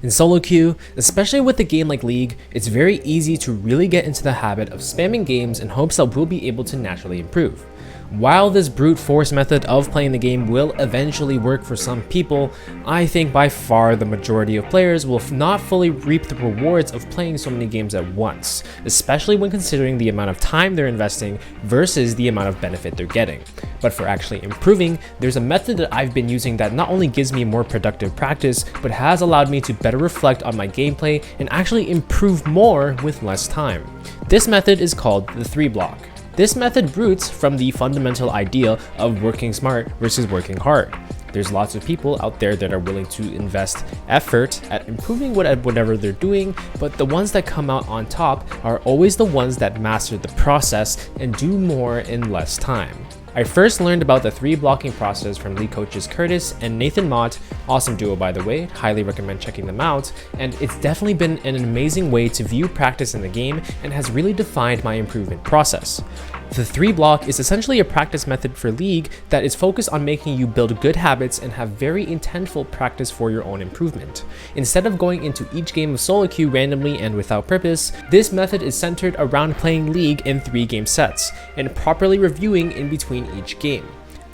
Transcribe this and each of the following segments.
In solo queue, especially with a game like League, it's very easy to really get into the habit of spamming games in hopes that we'll be able to naturally improve. While this brute force method of playing the game will eventually work for some people, I think by far the majority of players will not fully reap the rewards of playing so many games at once, especially when considering the amount of time they're investing versus the amount of benefit they're getting. But for actually improving, there's a method that I've been using that not only gives me more productive practice, but has allowed me to better reflect on my gameplay and actually improve more with less time. This method is called the 3-block. This method roots from the fundamental idea of working smart versus working hard. There's lots of people out there that are willing to invest effort at improving whatever they're doing, but the ones that come out on top are always the ones that master the process and do more in less time. I first learned about the 3-blocking process from League coaches Curtis and Nathan Mott, awesome duo by the way, highly recommend checking them out, and it's definitely been an amazing way to view practice in the game and has really defined my improvement process. The 3-block is essentially a practice method for League that is focused on making you build good habits and have very intentful practice for your own improvement. Instead of going into each game of solo queue randomly and without purpose, this method is centered around playing League in 3-game sets and properly reviewing in between each game.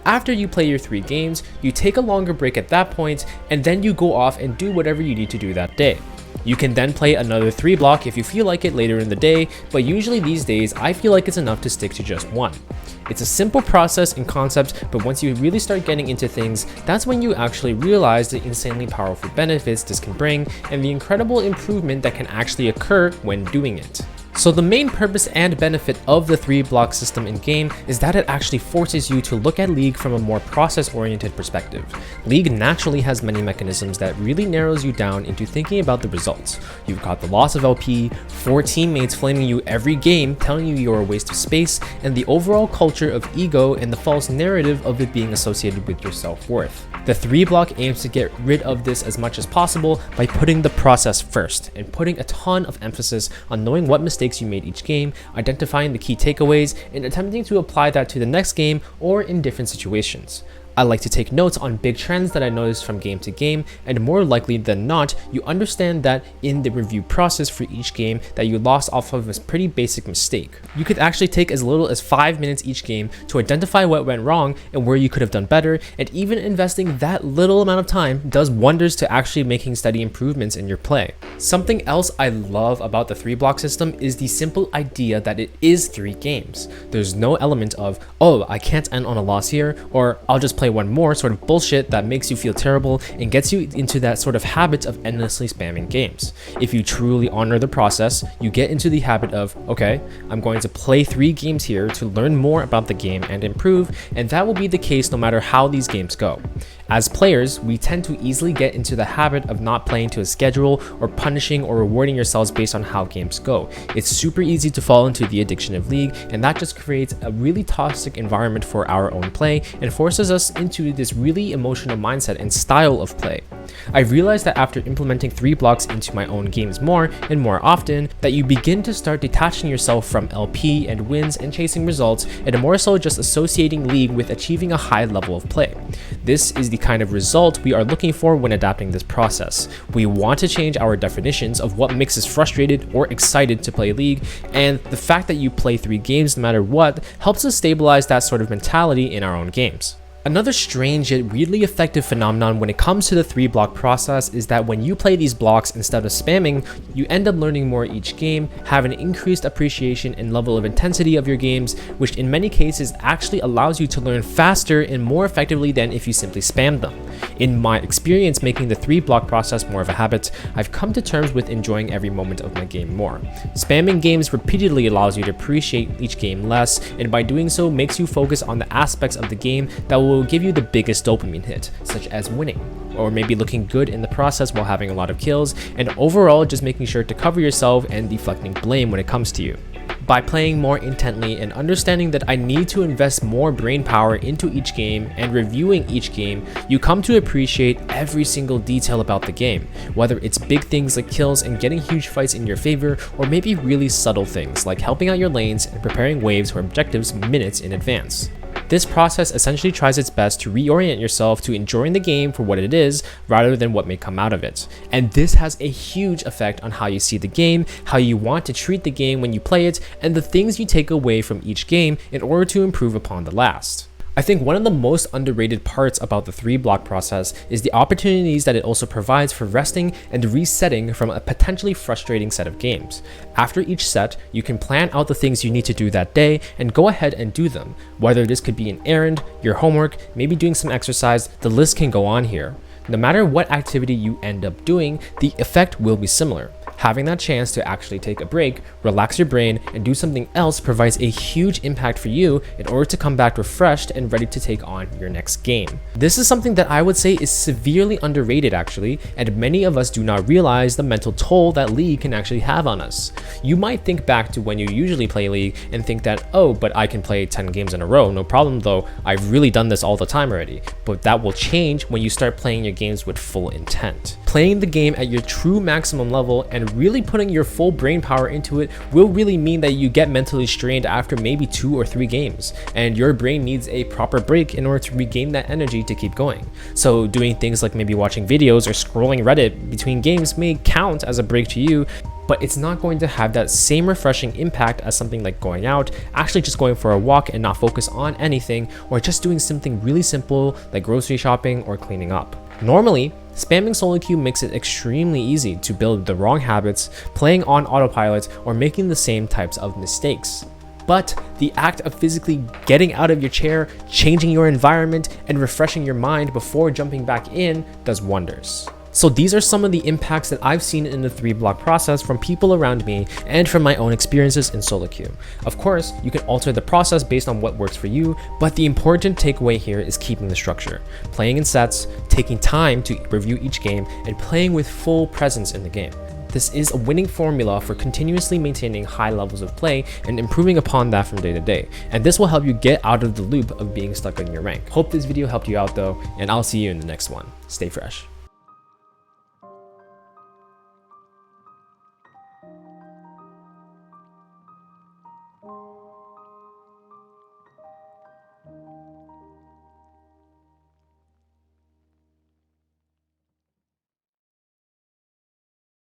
After you play your 3 games, you take a longer break at that point, and then you go off and do whatever you need to do that day. You can then play another 3-block if you feel like it later in the day, but usually these days I feel like it's enough to stick to just one. It's a simple process and concept, but once you really start getting into things, that's when you actually realize the insanely powerful benefits this can bring and the incredible improvement that can actually occur when doing it. So the main purpose and benefit of the 3-block system in game is that it actually forces you to look at League from a more process-oriented perspective. League naturally has many mechanisms that really narrows you down into thinking about the results. You've got the loss of LP, 4 teammates flaming you every game telling you you're a waste of space, and the overall culture of ego and the false narrative of it being associated with your self-worth. The 3-block aims to get rid of this as much as possible by putting the process first and putting a ton of emphasis on knowing what mistakes you made each game, identifying the key takeaways, and attempting to apply that to the next game or in different situations. I like to take notes on big trends that I notice from game to game, and more likely than not, you understand that in the review process for each game that you lost off of a pretty basic mistake. You could actually take as little as 5 minutes each game to identify what went wrong and where you could have done better, and even investing that little amount of time does wonders to actually making steady improvements in your play. Something else I love about the 3-block system is the simple idea that it is 3 games. There's no element of, oh, I can't end on a loss here, or I'll just play one more sort of bullshit that makes you feel terrible and gets you into that sort of habit of endlessly spamming games. If you truly honor the process, you get into the habit of, okay, I'm going to play 3 games here to learn more about the game and improve, and that will be the case no matter how these games go. As players, we tend to easily get into the habit of not playing to a schedule or punishing or rewarding yourselves based on how games go. It's super easy to fall into the addiction of League, and that just creates a really toxic environment for our own play and forces us into this really emotional mindset and style of play. I've realized that after implementing 3-blocks into my own games more and more often, that you begin to start detaching yourself from LP and wins and chasing results, and more so just associating League with achieving a high level of play. This is the kind of result we are looking for when adapting this process. We want to change our definitions of what makes us frustrated or excited to play League, and the fact that you play 3 games no matter what helps us stabilize that sort of mentality in our own games. Another strange yet weirdly effective phenomenon when it comes to the 3-block process is that when you play these blocks instead of spamming, you end up learning more each game, have an increased appreciation and level of intensity of your games, which in many cases actually allows you to learn faster and more effectively than if you simply spammed them. In my experience making the 3-block process more of a habit, I've come to terms with enjoying every moment of my game more. Spamming games repeatedly allows you to appreciate each game less, and by doing so makes you focus on the aspects of the game that will give you the biggest dopamine hit, such as winning, or maybe looking good in the process while having a lot of kills, and overall just making sure to cover yourself and deflecting blame when it comes to you. By playing more intently and understanding that I need to invest more brain power into each game and reviewing each game, you come to appreciate every single detail about the game, whether it's big things like kills and getting huge fights in your favor, or maybe really subtle things like helping out your lanes and preparing waves or objectives minutes in advance. This process essentially tries its best to reorient yourself to enjoying the game for what it is rather than what may come out of it. And this has a huge effect on how you see the game, how you want to treat the game when you play it, and the things you take away from each game in order to improve upon the last. I think one of the most underrated parts about the 3-block process is the opportunities that it also provides for resting and resetting from a potentially frustrating set of games. After each set, you can plan out the things you need to do that day and go ahead and do them. Whether this could be an errand, your homework, maybe doing some exercise, the list can go on here. No matter what activity you end up doing, the effect will be similar. Having that chance to actually take a break, relax your brain, and do something else provides a huge impact for you in order to come back refreshed and ready to take on your next game. This is something that I would say is severely underrated actually, and many of us do not realize the mental toll that League can actually have on us. You might think back to when you usually play League and think that, oh, but I can play 10 games in a row, no problem though, I've really done this all the time already. But that will change when you start playing your games with full intent. Playing the game at your true maximum level and really putting your full brain power into it will really mean that you get mentally strained after maybe 2 or 3 games, and your brain needs a proper break in order to regain that energy to keep going. So doing things like maybe watching videos or scrolling Reddit between games may count as a break to you, but it's not going to have that same refreshing impact as something like going out, actually just going for a walk and not focus on anything, or just doing something really simple like grocery shopping or cleaning up. Normally, spamming solo queue makes it extremely easy to build the wrong habits, playing on autopilot, or making the same types of mistakes. But the act of physically getting out of your chair, changing your environment, and refreshing your mind before jumping back in does wonders. So these are some of the impacts that I've seen in the 3-block process from people around me and from my own experiences in solo queue. Of course, you can alter the process based on what works for you, but the important takeaway here is keeping the structure, playing in sets, taking time to review each game, and playing with full presence in the game. This is a winning formula for continuously maintaining high levels of play and improving upon that from day to day. And this will help you get out of the loop of being stuck in your rank. Hope this video helped you out though, and I'll see you in the next one. Stay fresh.